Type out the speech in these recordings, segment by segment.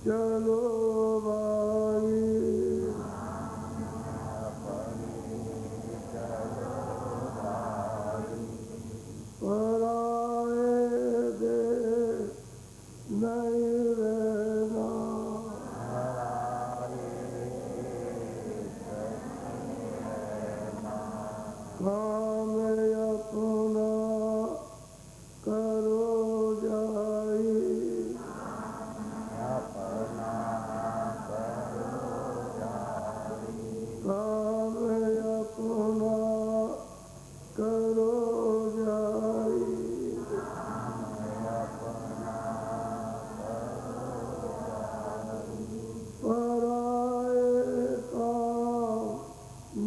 चलो भाई पराए देश नहीं रहना, काम अपना करो जाई, काम अपना करो जाई, पराए काम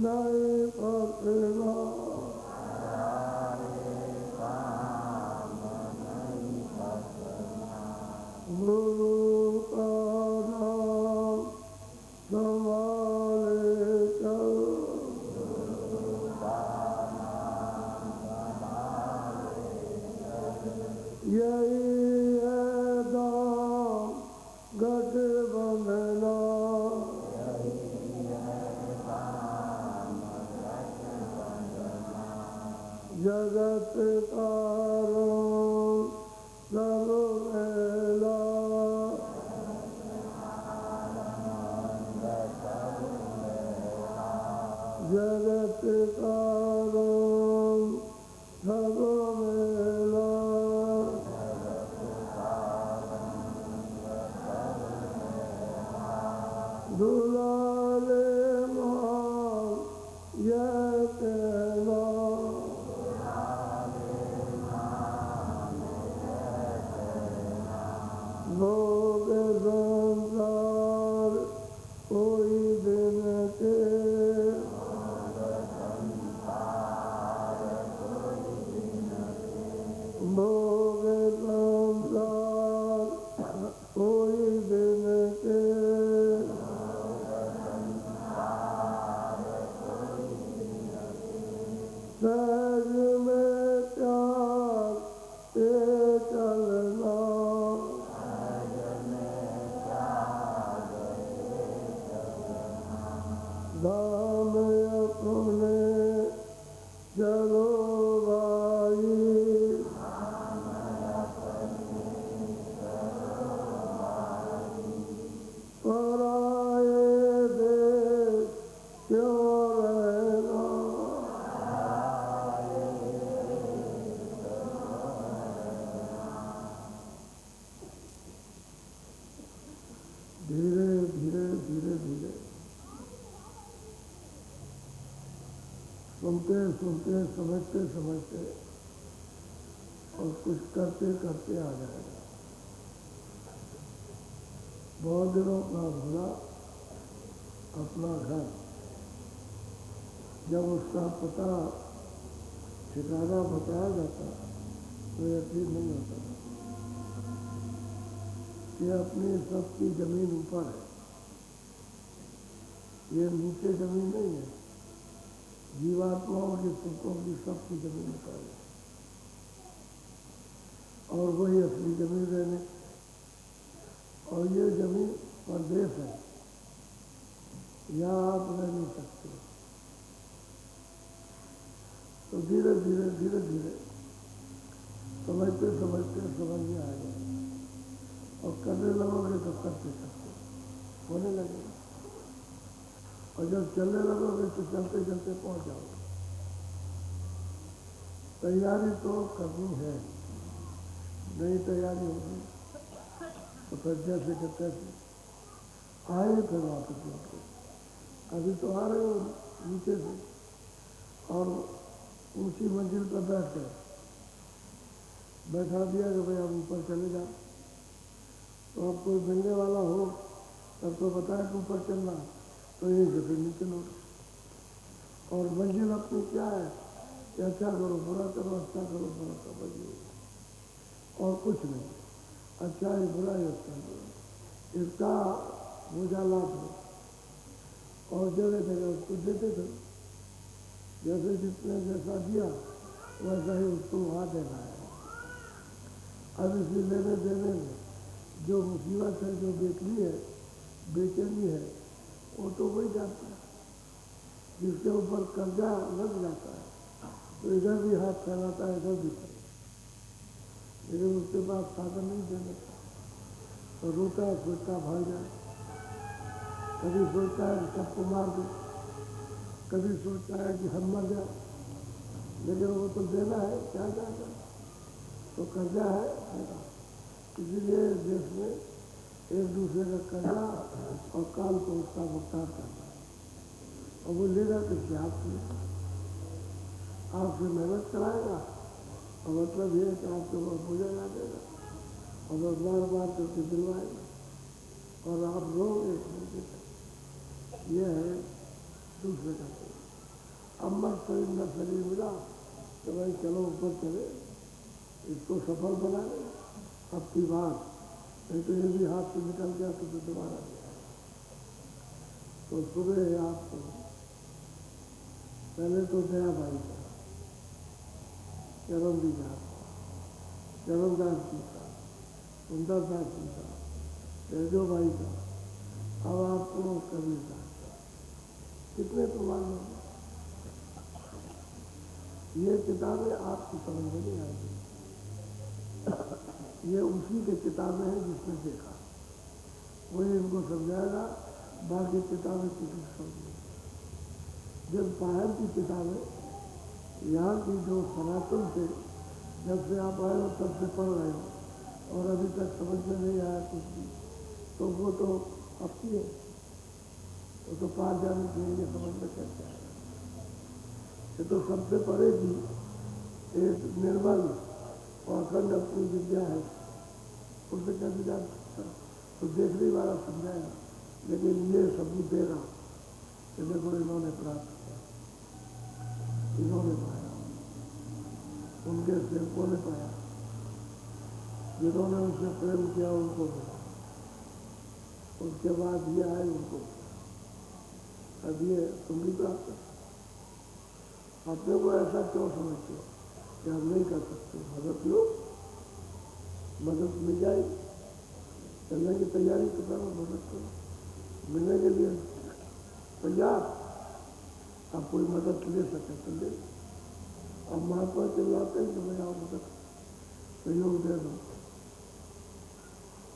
नहीं पकड़ना, गुरु का नाम संभाले चलो, यही है दाम गठबंधना, जगत कारण सब मेला, जगत कारण सब मेला, दुलाले मान यह कहना, भोग संसार कोई दिन के, भोग संसार कोई दिन के, सहज में त्याग से चलना, दाम अपने चलो भाई, पराए देश क्यों रहना, धीरे धीरे धीरे धीरे सुनते सुनते समझते समझते और कुछ करते करते आ जाएगा। बहुत दिनों का भूला अपना घर, जब उसका पता ठिकाना बताया जाता तो यकीन नहीं होता कि अपनी सबकी जमीन ऊपर है, ये नीचे जमीन नहीं है, जीवात्माओं की सुखों की सबकी जमीन ऊपर है और वही असली जमीन रहने, और ये जमीन परदेश है, यहाँ आप रह नहीं सकते। तो धीरे धीरे धीरे धीरे समझते समझते समझ में आएगा और करने लगोगे तो करते करते होने लगेगा, और जब चलने लगोगे तो चलते चलते पहुंच जाओगे। तैयारी तो करनी है, नई तैयारी होगी तो फिर जैसे कि तैसे आए फिर वापस लौटे। अभी तो आ रहे हो नीचे से और ऊंची मंजिल पर बैठ गए, बैठा दिया कि भाई आप ऊपर चले जाओ, तो अब कोई मिलने वाला हो तब तो बताए कि ऊपर चलना, तो यही से फिर नीचे लौटो। और मंजिल अपनी क्या है कि अच्छा करो बुरा करो, अच्छा करो बुरा करो, मंजिल और कुछ नहीं, अच्छा है बुरा है अच्छा करो, इसका बोझा लाभ हो और जगह जगह उसको देते थे, जैसे जिसने जैसा दिया वैसा ही उसको वहाँ देना है। अब इसी लेने देने में जो मुसीबत है, जो बेकरी है, बेचैनी है, वो तो वही जानता है। जिसके ऊपर कर्जा लग जाता है तो इधर भी हाथ फैलाता है, इधर भी फैलाता है, लेकिन उसके पास साधन नहीं देने का, तो रोता है, सोचता भाग जाए। कभी सोचता है कि सबको मार दे, कभी सोचता है कि हम मर जाए, लेकिन वो तो देना है, क्या जाएगा, तो कर्जा है। इसीलिए देश में एक दूसरे का कर्जा और काल को उसका भुगतान करना है, और वो लेगा किससे? आपसे। आपसे मेहनत कराएगा और मतलब ये कि आपके वो पूजा ला देगा और बस बार बार करके दिलवाएगा और आप रोगे। ये है दूसरे का शरीर। अब मत शरीर न शरीर मिला तो भाई चलो ऊपर चले, इसको सफल बना ले अब की बात, नहीं तो ये भी हाथ से निकल गया तो दोबारा गया। तो सुबह आपको पहले तो दया भाई का, चरण दी जा, चरणदास जी का, सुंदरदास जी का, तेजो भाई का, अब आपको कबीर दास का, कितने प्रमाण होंगे। ये किताबें आपकी समझ में नहीं आएगी, ये उसी की किताबें हैं जिसने देखा, वही इनको समझाएगा, बाकी किताबें किसी समझ नहीं। जब बाहर की किताबें यहाँ की जो सनातन से जब से आप आए हो तब से पढ़ रहे हो और अभी तक समझ में नहीं आया कुछ भी, तो वो तो आपकी है, वो तो पार जाने के लिए समझ में कैसे आएगा। ये तो सबसे पड़ेगी एक निर्मल और अखंड अपनी विद्या है, उससे कैसे जान सकता, तो देखने वाला समझाएगा। लेकिन ये सबूत देगा कि देखो इन्होंने प्राप्त किया, इन्होंने पाया, उनके सेवकों ने पाया, जिन्होंने उनसे प्रेम किया उनको मिला, उसके बाद ये आए उनको, अब ये तुम भी प्राप्त कर। अपने को ऐसा क्यों समझते हो कि हम नहीं कर सकते? मदद लो, मदद मिल जाएगी, चलने की तैयारी तो करो, मदद करो, मिलने के लिए तैयार। अब कोई मदद ले सके तो ले। अब महात्मा चिल्लाते हैं कि मैं आओ मदद सहयोग दे दो,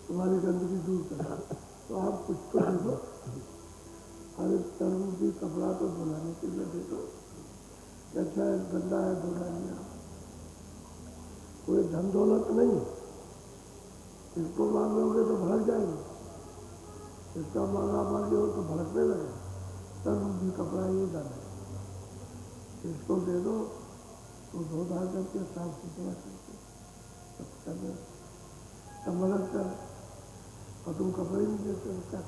तुम्हारी गंदगी दूर करा, तो आप कुछ तो दे दो। अरे तरबूजी कपड़ा तो धुलाने के लिए दे दो, अच्छा है गंदा है धुला लिया, कोई धन दौलत नहीं, इसको मांगोगे तो भड़क जाएंगे, इसका मांगा मांगे हो तो भड़कने लगे। तरबूजी कपड़ा ये धन है, इसको दे दो तो धो धा करके साफ सुथरा करके सब कर, तब मदद कर, और तुम कपड़े नहीं देते हो क्या?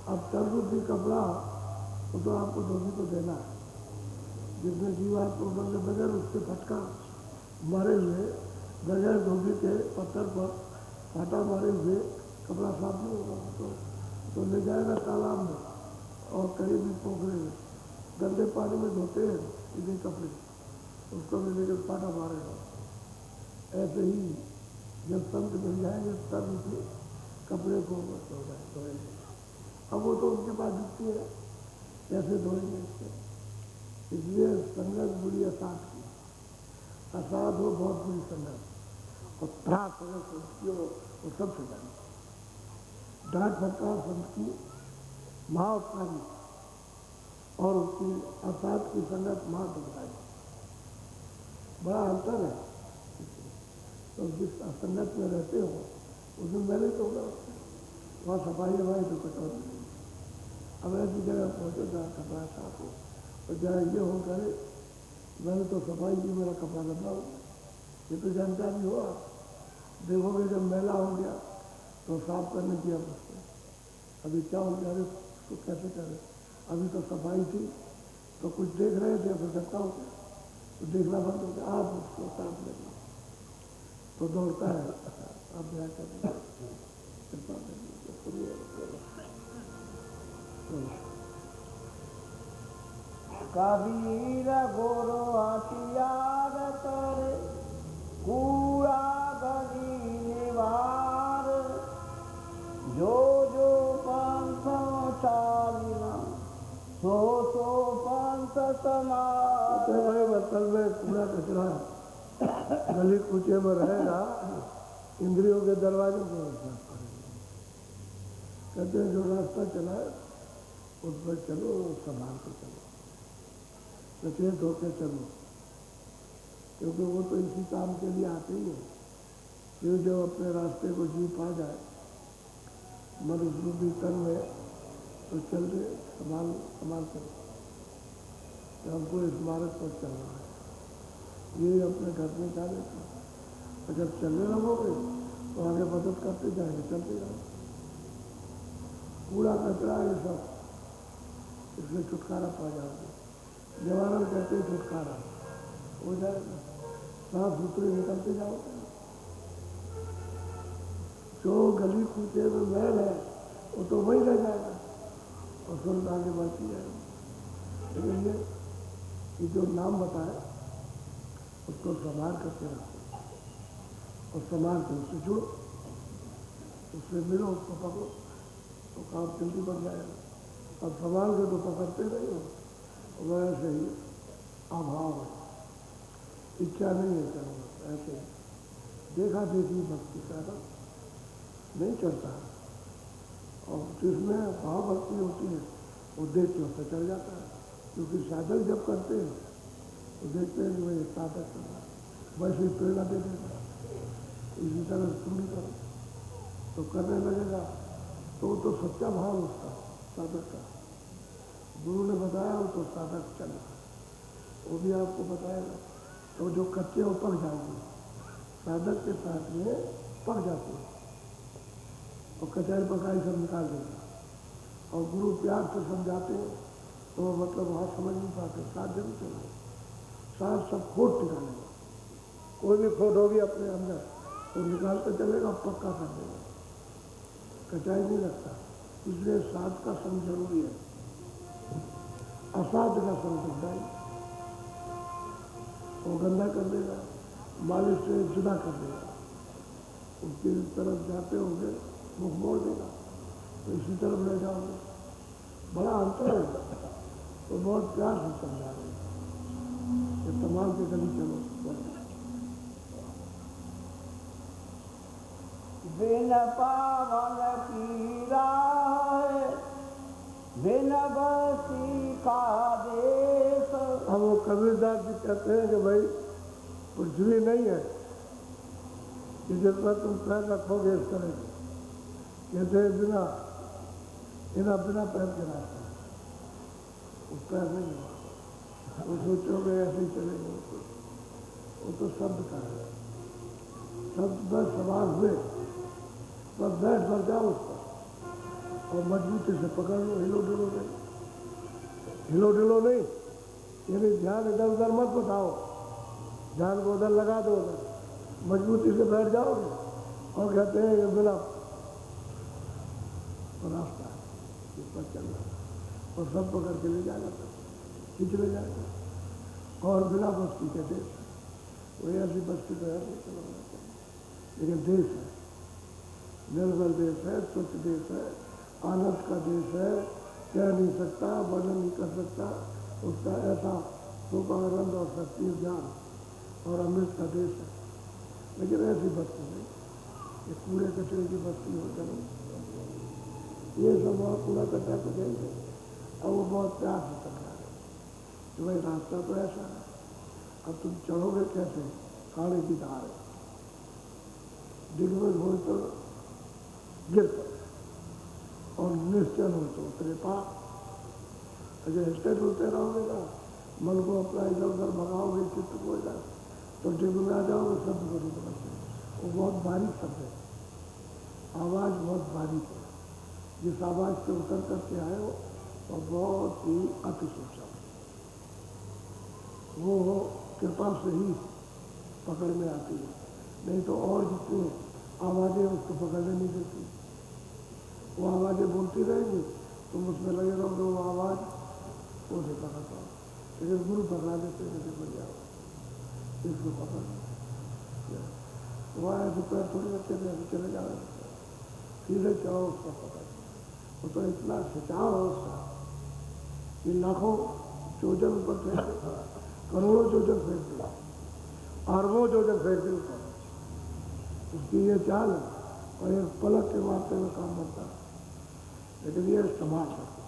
अब तरबूजी कपड़ा तो आपको धोबी को देना है, जिसमें जीवात्मा बंद बगैर उसके फटका मारे हुए, बगैर धोबी के पत्थर पर फाटा मारे हुए कपड़ा साफ नहीं होगा, तो ले जाएगा तालाब में और कहीं भी पोखरे में, गंदे पानी में धोते हैं इन्हीं कपड़े, उसको भी लेकर फाटा मारेगा। ऐसे ही जब संत मिल जाएंगे तब उसे कपड़े को धोएंगे। अब वो तो उनके पास दिखती है, कैसे धोएंगे इससे? इसलिए संगत बुरी असाध की, असाध हो बहुत बुरी संगत, और त्रास अगर संत की हो वो सबसे जानी, डांट फटकार संत की महाउपकारी, और उसकी असाध की संगत महादुखदायी, बड़ा अंतर है। तो जिस संगत में रहते हो उसमें मैंने तो होगा, वहाँ सफाई हमारी तो कटौती नहीं। अब ऐसी जगह पहुँचो जहाँ कपड़ा साफ हो, और जहाँ ये हो करे मैंने तो सफाई की, मेरा कपड़ा गंदा हो, ये तो जानकारी हो। आप देखोगे जब मैला हो गया तो साफ करने की अवस्था, अभी क्या हो गया, तो कैसे करें? अभी तो सफाई थी तो कुछ देख रहे थे, फिर गंदा हो गया तो देखना बंद हो गया, आप उसको साफ लेना तो दौड़ता है, आप क्या करें? कृपा कबीर गोरो हथियार करे कूड़ा गली निवार, कचरा गली कूचे में रहेगा, इंद्रियों के दरवाजों को साफ करेंगे। कहते हैं जो रास्ता चला है उस पर चलो, संभाल कर चलो, सचेत होकर चलो, क्योंकि वो तो इसी काम के लिए आते ही है कि जो अपने रास्ते को जी पा जाए मनुष्य रूपी तन में, तो चल रहे संभाल कर हमको इस मार्ग पर चलना है, ये अपने घर में क्या लेता। और जब चलने लगोगे तो आगे मदद करते जाएंगे, चलते जाएंगे। कूड़ा कचरा ये सब, इसमें छुटकारा पा जाओगे। निवारण कहते हैं छुटकारा हो जाएगा, साफ सुथरे निकलते जाओगे। जो गली कूचे में मैल है वो तो वही रह जाएगा और स्वर्ग आगे बढ़ती जाएगी। लेकिन ये जो नाम बताए उसको संभाल करके रखो और संभाल के उससे जुड़ो, उससे मिलो, उसको पकड़ो तो काम जल्दी बढ़ जाएगा। अब संभाल के तो पकड़ते नहीं हो, वैसे ही अभाव है, इच्छा नहीं है करना, ऐसे देखा देखी भक्ति का नहीं चलता। और जिसमें भाव भक्ति होती है वो देख के उससे चल जाता है, क्योंकि साधक जब करते हैं तो देखते हैं कि भाई साधक कर रहा है, वैसे ही प्रेरणा दे देगा, इसी तरह तुम भी करो तो करने लगेगा। तो वो तो सच्चा भाव उसका साधक का, गुरु ने बताया वो तो साधक चला, वो भी आपको बताएगा। तो जो कच्चे वो पक जाएंगे, साधक के साथ में पक जाते हैं और कचाई पकाई सब निकाल देगा। और गुरु प्यार से समझाते हैं तो मतलब वहाँ समझ नहीं पाते, साथ जरूर चलेगा, साथ सब खोट निकालेगा, कोई भी खोट होगी अपने अंदर तो निकालते चलेगा, पक्का कर देगा, कचाई नहीं लगता। इसलिए साथ का संग जरूरी है, असाध का संग गंदा ही, वो गंदा कर देगा, मालिश से जुदा कर देगा, उसकी तरफ जाते होंगे मुख मोड़ देगा तो इसी तरफ ले जाओगे, बड़ा अंतर है। तो बहुत प्यार से समझा रहे हैं कि संभाल के गली चलो। बिन पावन की राह बिन बसी का देश। अब वो कबीरदास जी कहते हैं कि भाई पृथ्वी नहीं है कि जितना तुम पैर रखोगे इस तरह से, कहते बिना पैर के रास्ते वो पैर नहीं है, वो सोचोगे ऐसे ही चलेंगे, वो तो शब्द का है, शब्द बस सवाल हुए बस बैठ कर जाओ उस पर और मजबूती से पकड़ लो, हिलो डुलो नहीं, यानी ध्यान इधर उधर मत बताओ, ध्यान को उधर लगा दो, उधर मजबूती से बैठ जाओगे। और कहते हैं कि बिना रास्ता है इस पर चलना और सब पकड़ के ले जाएगा, खींच ले जाएगा। और बिना बस्ती के देश है, वही ऐसी बस्ती तो है चलना चाहिए, लेकिन देश है, निर्मल देश है, स्वच्छ देश है, आनंद का देश है, कह नहीं सकता, वर्णन नहीं कर सकता उसका ऐसा सुख आनंद और शक्ति ज्ञान और अमृत का देश है। लेकिन ऐसी बस्ती नहीं, ये कूड़े कचरे की बस्ती हो चलो, ये सब बहुत कूड़ा कचरा को देंगे। और वो बहुत प्यार से समझा रहे कि भाई रास्ता तो ऐसा है, अब तुम चढ़ोगे कैसे, काढ़े की धार है, दिग्गज हो तो गिर पड़े और निश्चल हो तो उतरे पार। अगर स्टेट होते रहोगे ना, मन को अपना इधर उधर भगाओगे, चित्त को इधर तो डिग में आ जाओगे, शब्द को नहीं समझते। वो बहुत बारीक शब्द है, आवाज़ बहुत बारीक है, जिस आवाज़ से उतर करके आए हो और बहुत ही अति सूक्ष्म, वो कृपा से ही पकड़ में आती है, नहीं तो और जितनी आवाज़ें उसको पकड़ने नहीं देती। वो आवाज़ें बोलती रहेंगी, तुम उसमें लगे रहोगे, वो आवाज़ वो नहीं पकड़ पाओ। लेकिन गुरु पकड़ा देते हैं, देखो जाओ इसको पकड़, वहाँ ऐसे पैर थोड़ी रखे थे, ऐसे चले जा रहे, सीधे चढ़ो उसका पकड़। वो तो इतना खिंचाव है उसका कि लाखों चोजन ऊपर फेंक दे, करोड़ों चोजन फेंक दे, अरबों योजन फेंक दे ऊपर। उसकी ये चाल है और एक पलक के मारते हुए काम बनता है, लेकिन ये इस्तेमाल करते।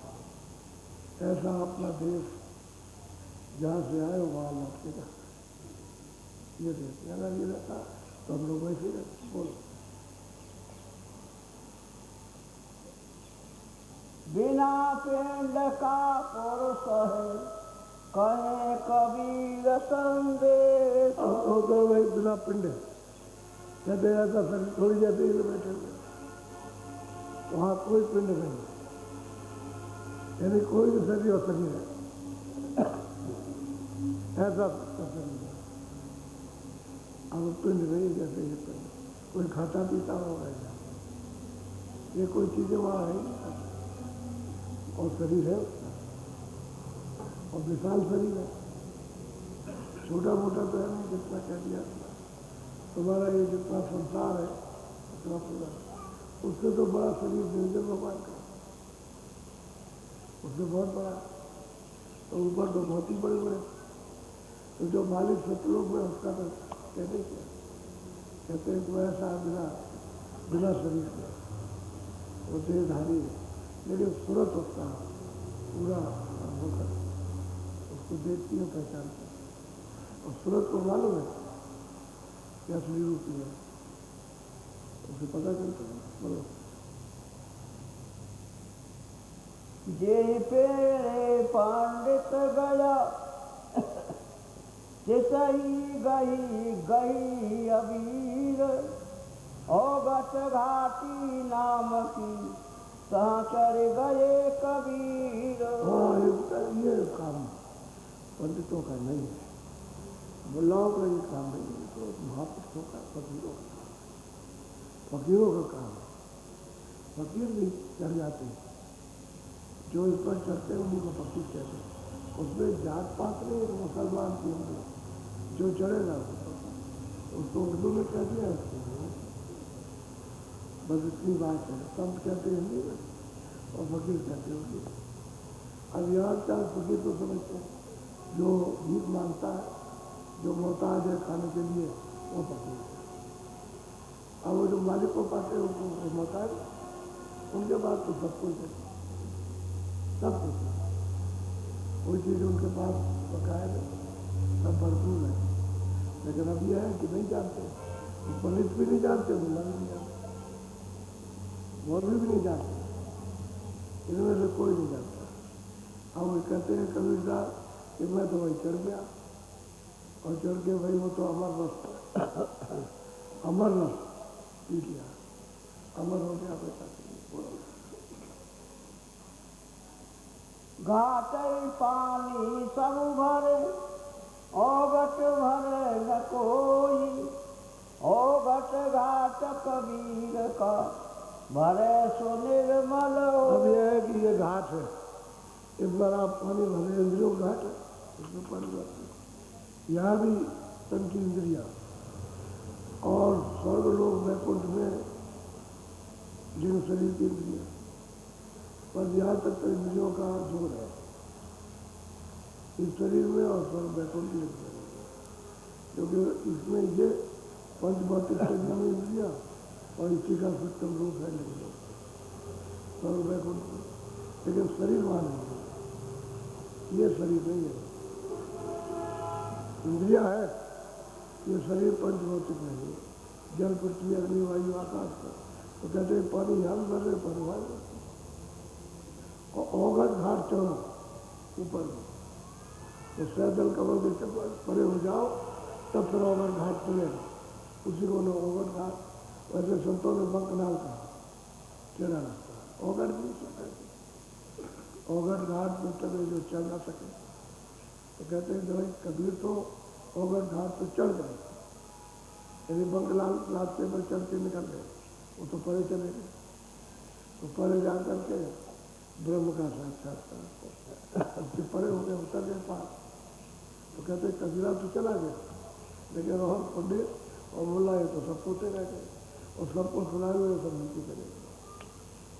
ऐसा अपना देश जहाँ से आए वहाँ लौटेगा, ये देश अगर ये रहता तो हम लोग वैसे ही रहते। बोलो। बिना पिंड का पुरुष है, कहे कबीर संदेश। तो भाई बिना पिंड कहते ऐसा शरीर थोड़ी जैसे ही बैठे हुए, वहाँ कोई पिंड नहीं, यानी कोई भी शरीर और शरीर है, ऐसा शरीर है। अब पिंड नहीं जैसे ये पिंड, कोई खाता पीता होगा, ये कोई चीजें वहाँ है नहीं, और शरीर है उसका, और विशाल शरीर है, छोटा मोटा तो है नहीं। जितना कह दिया तुम्हारा ये जितना संसार है उतना पूरा, उससे तो बड़ा शरीर निर्जल भगवान का, उससे बहुत बड़ा, तो ऊपर तो बहुत ही बड़े बड़े। तो जो मालिक सतलोक में उसका तो कहते क्या, कहते हैं तो ऐसा बिना शरीर के वो देहधारी है, लेकिन सूरत उसका पूरा होकर उसको देखती है, पहचानते हैं, और सूरत को मालूम है क्या असली रूप है, उसे पता चलता है। बोलो। जे पेरे पंडित गया, जिसही गई अबीर, औगट घाटी नाम की सहचर गए कबीर। हाँ, ये काम पंडितों का नहीं है, मुल्लाओं का ये काम नहीं है, तो महापुरुषों का, फकीरों का काम, फकीरों का काम है। फकीर भी चढ़ जाते हैं, जो इस पर चढ़ते हैं उन्हीं को फकीर कहते हैं। उसमें जात पात नहीं, तो मुसलमान की हिंदू जो चढ़ेगा उसको उर्दू में कह दिया, बस इतनी बात है। संत कहते हैं हिंदी में और फकीर कहते हैं उर्दू में। अब यहाँ चार फकीर तो समझते हैं, जो भीख मांगता है, जो मोहताज है खाने के लिए, वो फकीर है। अब वो जो मालिक को पाते हैं उनको मोहताज, उनके बाद तो सब कुछ है, सब कुछ है, कोई चीज़ उनके पास बकाया नहीं, सब भरपूर है। लेकिन अब यह है कि नहीं जानते, पुलिस भी नहीं जानते, मुल्ला भी नहीं जानते, मौलवी भी नहीं जानते, इनमें से कोई नहीं जानता। अब वो कहते हैं कबीरदार कि मैं तो वही चढ़ गया, और चढ़ के भाई वो तो अमर रस पी लिया, अमर हो गया बेटा। घाट पानी सब भरे, औगट भरे न कोई, औगट घाट कबीर का भरे सो निर्मल। अब यह है कि ये घाट है, इस बार आप पानी भरे इंद्रियों घाट है, इसमें पानी भरते यहाँ भी तन की इंद्रिया, और स्वर्ग लोग वैकुंठ में जिन शरीर की इंद्रिया, पर यहाँ तक तो इंद्रियों का जोर है इस शरीर में, और स्वर्ग वैकुंठ की इंद्रिया, क्योंकि इसमें ये पंच भौतिक शरीर में इंद्रिया और इसी का सूक्ष्म रूप है लेकिन स्वर्ग वैकुंठ में, लेकिन शरीर वहाँ नहीं है, ये शरीर नहीं है, इंद्रिया है, ये शरीर पंच भौतिक नहीं है। जल पृथ्वी अग्नि वायु आकाश का, तो कहते हैं पानी यहाँ भी भर रहे, पानी वहाँ भी भरते, और औगट घाट चढ़ो ऊपर में, तो सैदल कमल के परे हो जाओ, तब फिर औगट घाट चलेगा, उसी को ना औगट घाट। वैसे संतों ने बंकनाल का चढ़ा रास्ता, औगट नहीं चढ़ा, औगट घाट में चले जो चढ़ ना सके, तो कहते हैं भाई कबीर तो औगट घाट पर चढ़ गए, यदि बंकलाल रास्ते पर चढ़ के निकल गए, वो तो परे चले गए, तो परे जा करके ब्रह्म का साक्षात्कार, उसके परे हो गए, उतर गए पास। तो कहते कबीरा तो चला गया, लेकिन और पंडित और मुल्ला ये तो सब सोते रह गए, और सबको सुनाए हुए सब नीचे चले गए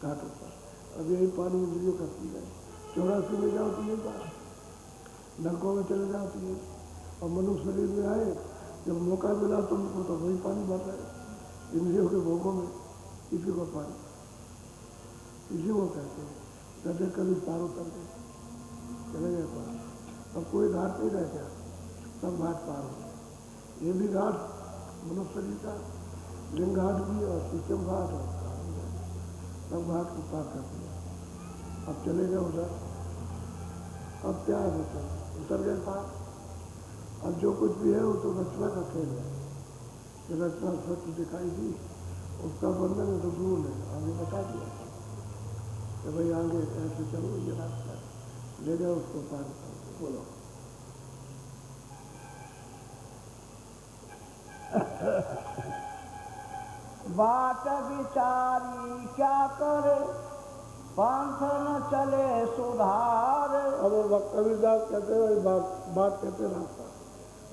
घाटों पर। अब यही पानी इंद्रियों का पी गए, 84 में जाओ तो यही बात, नरकों में चले जाओ तो ये, और मनुष्य शरीर में आए जब मौका मिला तुमको तो वही पानी भर रहे, इंद्रियों के भोगों में इसी को पानी, इसी को कहते हैं। कहते कभी पार उतर गए, चले गए पार, अब कोई घाट नहीं रह गया, सब घाट पार हो गए। ये भी घाट मनुष्य शरीर का, लिंग घाट भी और सिस्टम घाट और सब घाट को पार कर दिया। अब चले गए उधर, अब क्या है उतर गए पार। अब जो कुछ भी है वो तो रचना का खेल है, कि रचना सत्य दिखाई दी, उसका बंधन है तो दूर है, आगे बता दिया कि भाई आगे ऐसे चलो, ये रास्ता ले जाओ, उसको पार करो। बोलो बाट विचारी क्या करे, पंथ न चले सुधार। अब वो कबीरदास कहते हैं बात कहते रास्ता,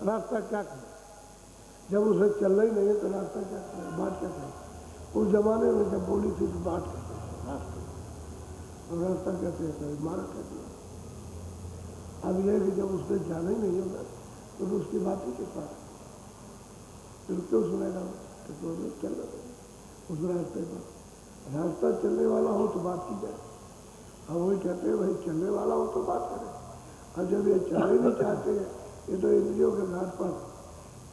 रास्ता क्या करे, जब उसे चलना ही नहीं है तो रास्ता क्या करे, बात क्या करे। उस जमाने में जब बोली थी तो बात कहते थे रास्ते, और रास्ता कहते हैं तो मार्ग कहते हैं। अब यह कि जब उसने जाना ही नहीं होगा तो उसकी बात ही किस बात, फिर क्यों सुनेगा, तो चल रहे उस रास्ते पर। रास्ता चलने वाला हो तो बात की जाए, अब वही कहते हैं भाई चलने वाला हो तो बात करें। और जब ये चलने नहीं चाहते, ये तो इंद्रियों के घाट पर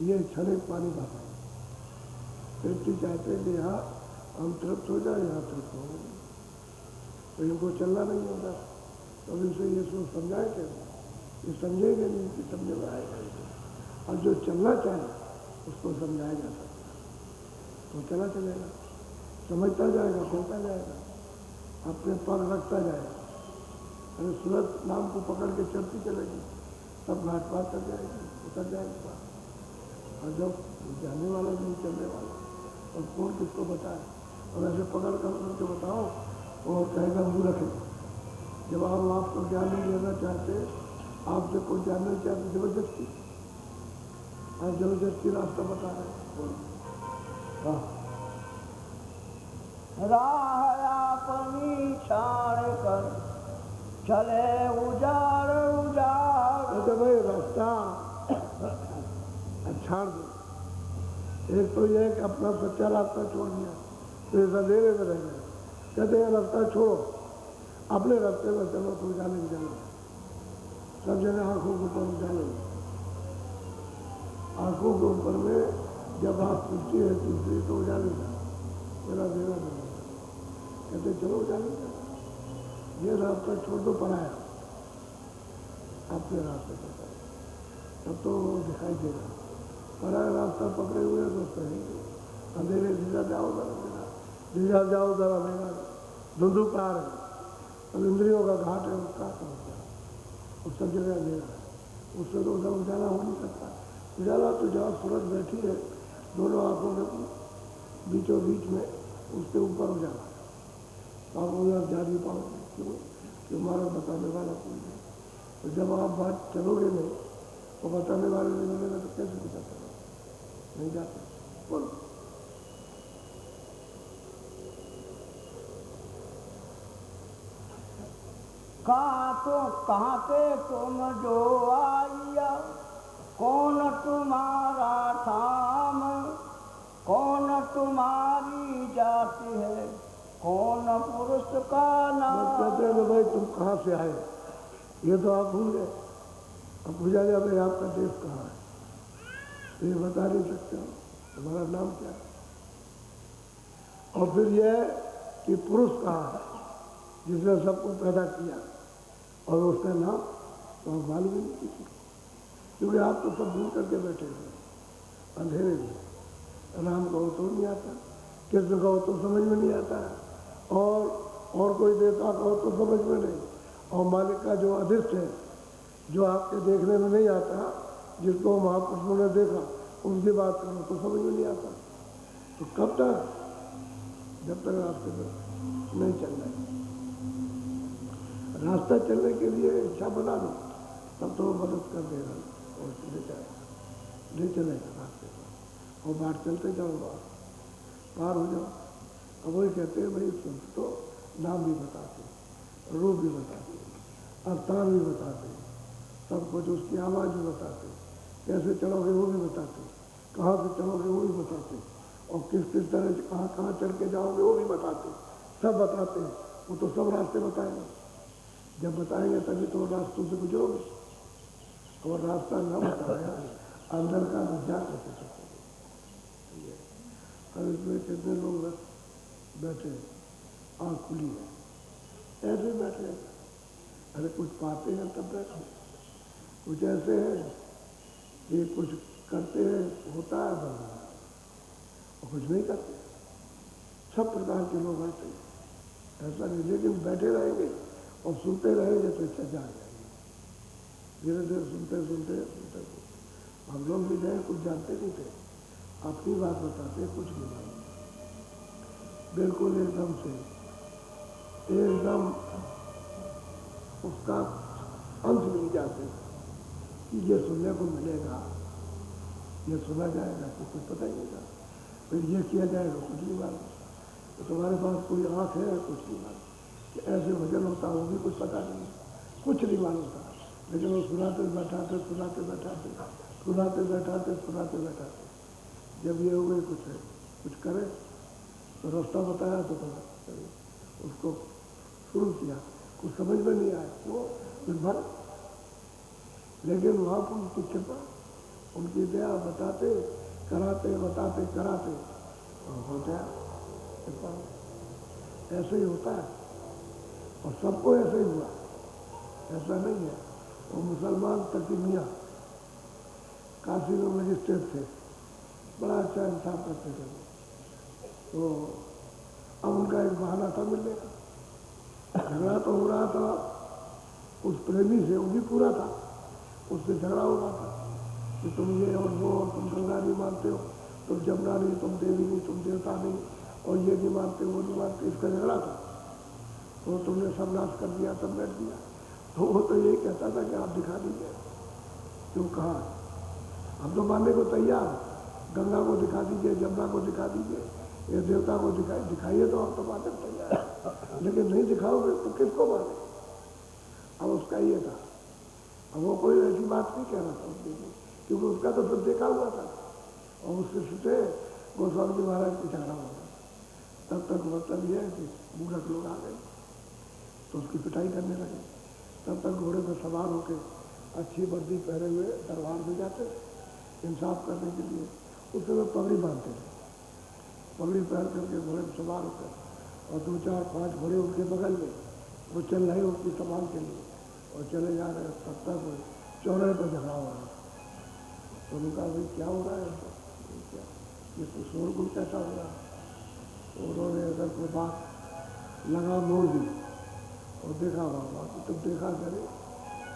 ये क्षणिक पानी बहाते हैं, व्यक्ति चाहते हैं कि यहाँ हम तृप्त हो जाए, यहाँ तृप्त हो गए, तो इनको चलना नहीं होता। तो अब इसे ये सोच समझाए क्या, ये समझेंगे नहीं कि समझ में आएगा। और जो चलना चाहे उसको समझाया जा सकता है तो चला चलेगा, समझता जाएगा, खोलता जाएगा, अपने पर रखता जाएगा। अरे सूरत नाम को पकड़ के चलती चलेगी, सब घाट पार कर जाएगी, उतर जाएगी बात। और जब जाने वाला नहीं चलने वाला, और कौन किसको बताए, और ऐसे पकड़ कर उनको बताओ और कहेगा मूर्ख है। जब आप आपको ज्ञान नहीं लेना चाहते, आपसे कोई जान नहीं चाहते, जबरदस्ती, और जबरदस्ती रास्ता बता रहे हैं। राह अपनी छाड़ कर चले उजाड़ उजाड़। तो भाई रास्ता छाड़ दो, एक तो यह है कि अपना सच्चा रास्ता छोड़ दिया तो इस अंधेरे में रह गए। कहते हैं रास्ता छोड़ो, अपने रास्ते में चलो, तो उजाले में जाना, सब जगह आंखों के ऊपर उजाले, आंखों के ऊपर में जब आप सृष्टि है तीसरी तो उजाले जा, मेरा देना नहीं, कहते चलो उजाले जा, ये रास्ता छोड़ दो पराया, अपने रास्ते पर तब तो दिखाई देगा। पराया रास्ता पकड़े हुए तो सही, अंधेरे सीधा जाओ जरा, सीधा जाओ जरा, मेरा धुंधुकार है, अब इंद्रियों का घाट है, उसका समझ उस सब जगह अंधेरा है, उससे तो उधर उजाला हो नहीं सकता। उजाला तो जहाँ सूरज बैठी है दोनों आंखों के बीचों बीच में, उसके ऊपर उजाला है, तो आप उधर जा नहीं पाओगे, क्यों कि हमारा बताने वाला कोई नहीं। तो जब आप बात चलोगे नहीं, तो बताने वाले नहीं मिलेगा तो कैसे पता चलोगे, नहीं जाते। बोलो कहाँ पे तुम जो आइया, कौन तुम्हारा ठाम, कौन तुम्हारी जाति है, कौन पुरुष का नाम। कहते हैं भाई तुम कहाँ से आए, ये तो आप भूल गए। अब पूछा जाए भाई आपका देश कहाँ है, तो ये बता नहीं सकते हो, तुम्हारा नाम क्या है। और फिर यह कि पुरुष कहाँ है जिसने सबको पैदा किया, और उसका नाम तो आप मालूम ही नहीं किसी को, क्योंकि आप तो सब भूल करके बैठे हुए अंधेरे में। राम कहो तो नहीं आता, कृष्ण कहो तो समझ में नहीं आता, और कोई देवता कहो तो समझ में नहीं, और मालिक का जो अधिष्ठ है जो आपके देखने में नहीं आता, जिसको महापुरुषों ने देखा उनकी बात करो तो समझ में नहीं आता। तो कब तक, जब तक रास्ते पर नहीं चलना है। रास्ता चलने के लिए इच्छा बना लो, तब तो वो मदद कर देगा और ले जाएगा, ले चलेगा रास्ते पर, और बाहर चलते जाओ, पार हो जाओ। अब वही कहते हैं भाई संत तो नाम भी बताते, रूप भी बताते, स्थान भी बताते, सब कुछ उसकी आवाज़ भी बताते, कैसे चलोगे वो भी बताते, कहाँ से चलोगे वो भी बताते, और किस किस तरह से कहाँ कहाँ चल के जाओगे वो भी बताते, सब बताते हैं। वो तो सब रास्ते बताएंगे, जब बताएंगे तभी तो रास्तों से गुजरोगे। और रास्ता न बताया अंदर का विचार कैसे सकते। अब इसमें कितने लोग बैठे, आँख खुली है, ऐसे बैठे हैं। अरे कुछ पाते हैं तब बैठे, कुछ ऐसे हैं कि कुछ करते हैं होता है बंद, और कुछ नहीं करते। सब प्रकार के लोग ऐसे हैं, ऐसा नहीं। लेकिन बैठे रहेंगे और सुनते रहेंगे तो इच्छा जाग जाएगी। धीरे धीरे सुनते सुनते सुनते हम लोग भी गए, कुछ जानते नहीं थे, अपनी बात बताते, कुछ नहीं जानते, बिल्कुल एकदम से एकदम उसका अंत नहीं जाते कि ये सुनने को मिलेगा, ये सुना जाएगा कि कुछ पता ही नहीं था, फिर ये किया जाएगा कुछ नहीं मालूम। तो तुम्हारे पास कोई आँख है कुछ नहीं मालूम, कि ऐसे भजन होता वो भी कुछ पता नहीं, कुछ नहीं मालूम था। लेकिन वो सुनाते बैठाते सुनाते बैठाते सुनाते बैठाते सुनाते बैठाते जब ये हुए कुछ करे तो रास्ता बताया तो उसको शुरू किया, कुछ समझ में नहीं आया क्यों कुछ भर। लेकिन वहाँ पर उनकी कृपा, उनकी दया, बताते कराते बताते कराते और हो गया कृपा। ऐसे ही होता है और सबको ऐसे ही हुआ, ऐसा नहीं है। वो मुसलमान तकी मियाँ काशी में मजिस्ट्रेट थे, बड़ा अच्छा इंसाफ करते थे। तो अब उनका एक बहाना था मिलने का, झगड़ा तो हो रहा था उस प्रेमी से, वो भी पूरा था, उससे झगड़ा हो रहा था कि तुम ये और वो, और तुम गंगा नहीं मानते हो, तुम जमुना नहीं, तुम देवी नहीं, तुम देवता नहीं, और ये नहीं मानते वो नहीं मानते, इसका झगड़ा था। तो तुमने सब नाश कर दिया, सब बैठ दिया। तो वो तो यही कहता था कि आप दिखा दीजिए, क्यों कहा हम तो मानने को तैयार, गंगा को दिखा दीजिए, जमुना को दिखा दीजिए, ये देवता को दिखाइए तो हम तो मानने को तैयार, लेकिन नहीं दिखाओगे तो किसको माने। अब उसका ये था, अब वो कोई ऐसी बात नहीं कह रहा था उसके लिए, क्योंकि उसका तो सब देखा हुआ था, और उसके सुटे गोस्वामी जी महाराज की झगड़ा हो गया। तब तक मतलब ये है कि मूर्ख लोग आ गए तो उसकी पिटाई करने लगे। तब तक घोड़े पर सवार होकर अच्छी वर्दी पहने हुए दरबार में जाते इंसाफ करने के लिए। उस समय पगड़ी बांधते थे, पगड़ी पहन करके घोड़े पर सवार होकर, और 2 4 5 घोड़े उनके बगल में, वो चल रहे उनकी संभाल के लिए और चले जा रहे। तब तक चौराहे पर झगड़ा हो रहा। तो उनका भाई क्या हो रहा है, क्या ये तो शोरगुल कैसा हो रहा। तो उन्होंने अगर कोई बात लगा मोड़ दी और देखा होगा कि तुम देखा करे,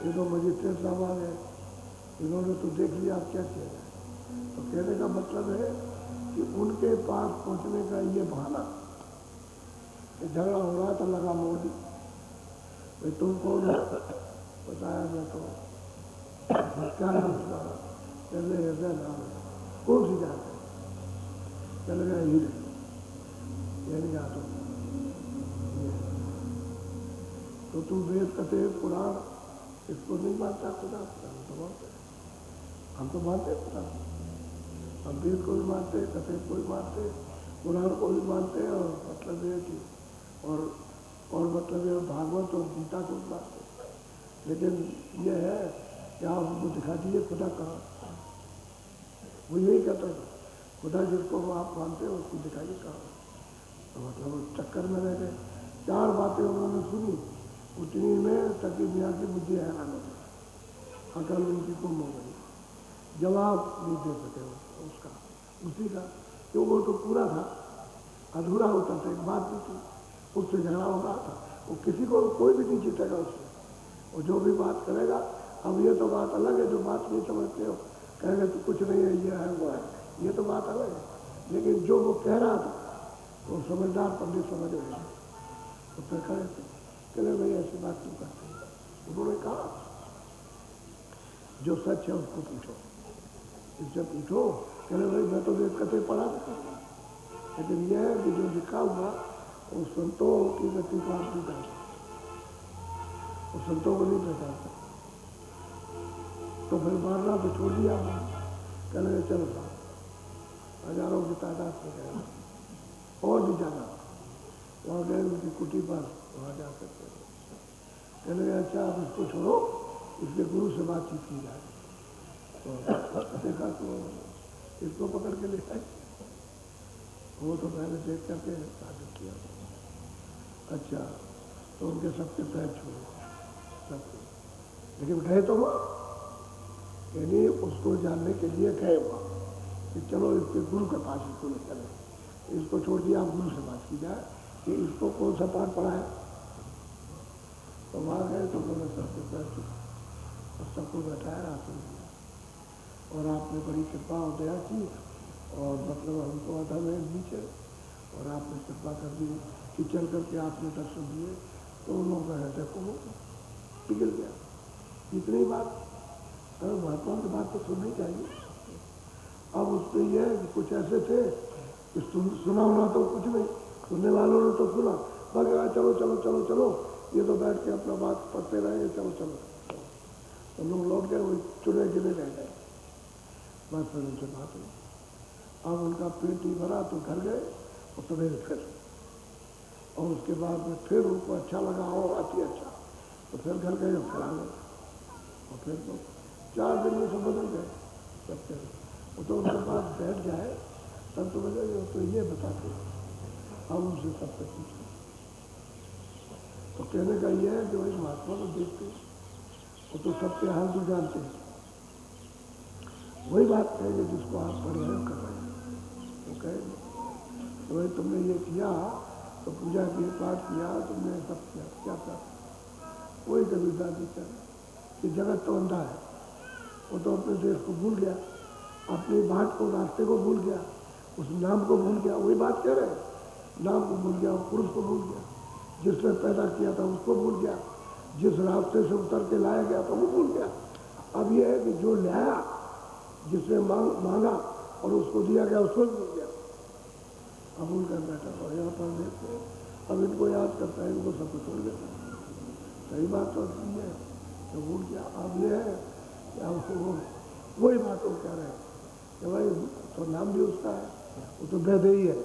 ये तो मजिस्ट्रेट साहब आ गए, इन्होंने तो देख लिया आप क्या किया जाए। तो कहने का मतलब है कि उनके पास पहुंचने का ये बहाना, झगड़ा हो रहा था लगा मोड़ दी, भाई तुम कौन हो, बताया मैं तो क्या नाम तुम्हारा, चले हृदय नाम है, कौन सी जात है, चले गए हीरे, ये नहीं आता तो तू वेद कथे पुराण इसको नहीं मानता खुदा, हम तो मानते, हम तो मानते खुदा, हम वेद को भी मानते, कथे को भी मानते, पुराण को भी मानते, और मतलब ये कि और मतलब ये भागवत और गीता को भी मानते। लेकिन ये है कि आप हमको दिखा दीजिए खुदा कहाँ। वो यही कहता था, खुदा जिसको आप मानते हो उसको दिखाइए कहाँ। तो मतलब चक्कर में रह गए। 4 बातें उन्होंने सुनी, उतनी में तकी मियाँ की बुद्धि हैरान हो गई, अकल उनकी गुम हो गई, जवाब नहीं दे सके उसका, उसी का, क्योंकि वो तो पूरा था, अधूरा होता था, एक बात भी थी, उससे झगड़ा हो रहा था। वो किसी को कोई भी नहीं जीतेगा उससे, और जो भी बात करेगा, अब ये तो बात अलग है, जो बात नहीं समझते हो कहेंगे तो कुछ नहीं है, ये है वो है, ये तो बात अलग है। लेकिन जो वो कह रहा था तो समझदार पंडित समझ गए, तो फिर कहते भाई ऐसी बात क्यों करते हैं। उन्होंने कहा जो सच है उसको पूछो, इससे पूछो। कहते भाई मैं तो वेद कथे पढ़ा था, लेकिन यह है कि जो लिखा हुआ वो संतों की गति को आप नहीं कर सकते, वो संतों को नहीं पहचान सकते। तो फिर मारना तो छोड़ दिया, कहने चलो साहब हजारों की तादाद में गए और भी ज़्यादा। वहाँ गए उनकी कुटी पर, वहाँ जा सकते हैं। कहने लगे अच्छा आप इसको छोड़ो, इसके गुरु से बातचीत की जाए। तो देखा तो इसको पकड़ के ले आए। वो तो पहले देख करके ताकत किया। अच्छा तो उनके सबके पैर छुए सबके, लेकिन गए तो वहाँ, यानी उसको जानने के लिए गए वहाँ कि चलो इसके गुरु के पास इसको ले चले, इसको छोड़ दिया, आप गुरु से बात की जाए कि इसको कौन सा पाठ पढ़ा है। तो वहाँ गए तो उन्होंने सबके पैर छुए और सबको बैठाया, आसन दिया और आपने बड़ी कृपा और दया की और मतलब हमको आधा में नीचे और आपने कृपा कर दी कि चल करके आपने दर्शन दिए। तो उन लोगों का हृदय को पिघल गया। इतनी बात, अगर महात्मा की बात तो सुननी चाहिए। अब उसमें यह है कि कुछ ऐसे थे कि सुना होना तो कुछ नहीं, सुनने वालों ने तो सुना, बाकी चलो चलो चलो चलो, ये तो बैठ के अपना बात पढ़ते रहेंगे, चलो चलो। तो लोग लौट गए, वही चुने गिने रह गए। बस फिर उनसे बात हुई। अब उनका पेट ही भरा तो घर गए और सवेरे फिर, और उसके बाद में फिर उनको अच्छा लगा और अति अच्छा, तो फिर घर गए और फिर आ गए और फिर तो 4 दिन में सब बदल गए सबके। वो तो उनके पास बैठ जाए तब तो बदल, तो ये बताते अब उनसे सबसे पूछे। तो कहने का ये है कि वही महात्मा को देखते, वो तो सबके हाल तो जानते हैं। वही बात कहेंगे जिसको आप पढ़ रहे हो कर रहे हैं, वो कहेंगे तो भाई तुमने ये किया, तो पूजा की, पाठ किया, तुमने सब किया, क्या था? वही कविता विचार कि जगत तो अंधा है, वो तो अपने देश को भूल गया, अपनी बात को, रास्ते को भूल गया, उस नाम को भूल गया। वही बात कह रहे हैं, नाम को भूल गया, पुरुष को भूल गया, जिसने पैदा किया था उसको भूल गया, जिस रास्ते से उतर के लाया गया था वो भूल गया। अब यह है कि जो लाया, जिसने मांगा और उसको दिया गया, उसको भी भूल गया। अब उनका बैठा और यहाँ पर देखते, अब इनको याद करता है, इनको सब कुछ छोड़ देता है। सही बात तो सही है, तो भूल गया। अब ये है कि अब वही बात वो कह रहे हैं कि भाई तो नाम भी उसका है, वो तो वैध ही है।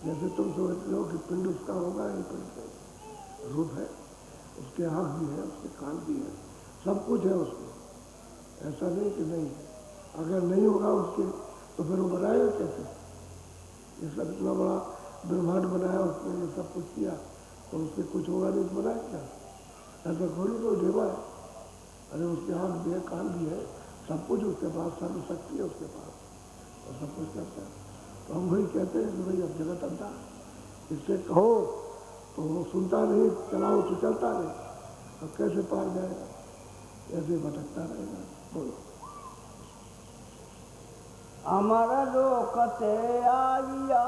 जैसे तुम सोचते हो कि पिंड उसका होगा, ये पिंड का रूप है, उसके आँख भी है, उसके कान भी है, सब कुछ है उसमें, ऐसा नहीं कि नहीं है। अगर नहीं होगा उसके तो फिर वो बनाएगा कैसे? ये सब इतना बड़ा ब्रह्मांड बनाया उसने, ये सब कुछ किया, तो उससे कुछ होगा नहीं, बनाया क्या? ऐसा थोड़ी तो देवा है। अरे उसके आँख भी है, कान भी है, सब कुछ उसके पास, सर्वशक्ति है उसके पास और सब कुछ करता है। तो हम वही कहते हैं कि भाई अब जगत अंधा, इससे कहो तो वो सुनता नहीं, चलाओ तो चलता नहीं, अब कैसे पार जाएगा? ऐसे भटकता रहेगा। बोलो। अमर लोकते आइया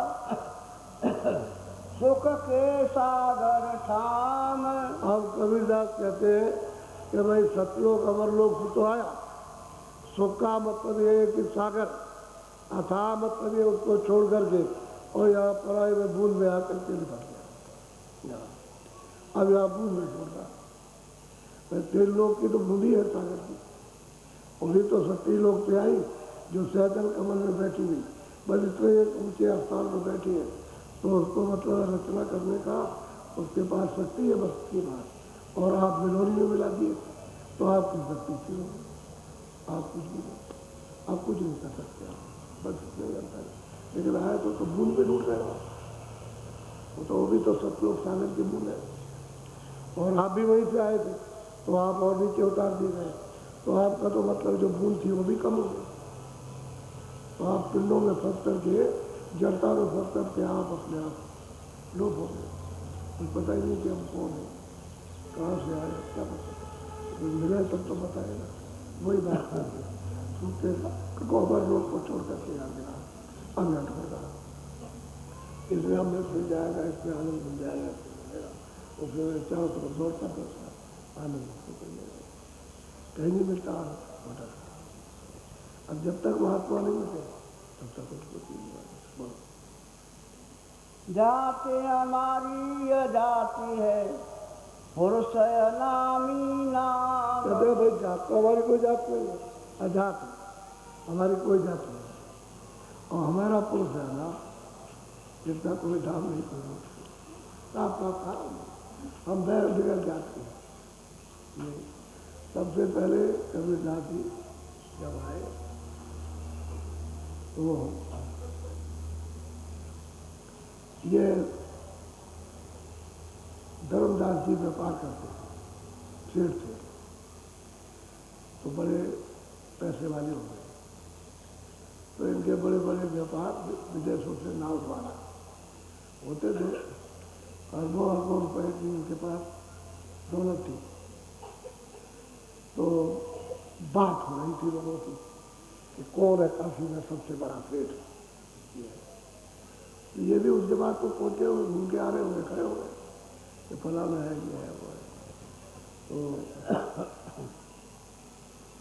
सुख के सागर ठाम। अब कबीरदास कहते हैं कि भाई सतलोक अमरलोक से तो आया, सुख का मतलब ये है कि सागर, अथाह मतलब ये उसको छोड़ करके और यहाँ पराई में बूंद में आकर के निकल गया। अब यहाँ बूंद में छोड़ रहा, तेल लोग की तो बूंदी है सागर की, वही तो सती लोग पे आई जो सहजल कमल में बैठी हुई, बस इतने ऊंचे स्थान में बैठी है, तो उसको मतलब रचना करने का उसके पास शक्ति है, बस की बात। और आप बिलोरी में मिला दिए तो आपकी शक्ति थी, आप कुछ भी नहीं, आप कुछ नहीं कर सकते, बस नहीं करता है। लेकिन आए तो बूंद पे ढूंढ रहे हो, वो तो भी तो सतलोक सागर की बूंद है, और आप भी वहीं से आए थे, तो आप और नीचे उतार दिए गए, तो आपका तो मतलब जो बूंद थी वो भी कम हो गई। तो आप पिंडों में फंस करके, जड़ता में फंस करके आप अपने आप लोप हो गए, कुछ पता ही नहीं कि हम कौन हैं, कहाँ से आए, क्या पता, मिले तब तो बताएगा। वही बात है, सूखे गोबर लोग को छोड़ करके आ गया, अनट होगा, इसमें अमृत मिल जाएगा, इसमें आनंद मिल जाएगा, उसमें चारों तरफ दौड़ता फिरता आनंद उसको मिलेगा, कहीं नहीं मिलता आनंद। अब जब तक महात्मा नहीं मिले तब तक उसको चीज जाति हमारी जाति है, पुरुष नामी नाम। कहते हैं भाई जात तो हमारी कोई जात नहीं है, अजात है, हमारी कोई जात नहीं है। और हमारा पुरुष है ना, जितना कोई दाम नहीं करो, साफ साफ खा हम बैर बिगड़ जाते हैं। नहीं, सबसे पहले कबीरदास जी जब आए तो वो ये धर्मदास जी व्यापार करते थे, सेठ थे, तो बड़े पैसे वाले हो गए। तो इनके बड़े बड़े व्यापार विदेशों से नाव द्वारा होते थे, अरबों अरबों रुपए की उनके पास दौलत थी। तो बात हो रही थी लोगों की कि कौन है काशी में सबसे बड़ा सेठ। ये भी उसके बाद तो पहुंचे हुए, घूम के आ रहे होंगे, खड़े हो गए कि फलाना है, ये है, वो है। तो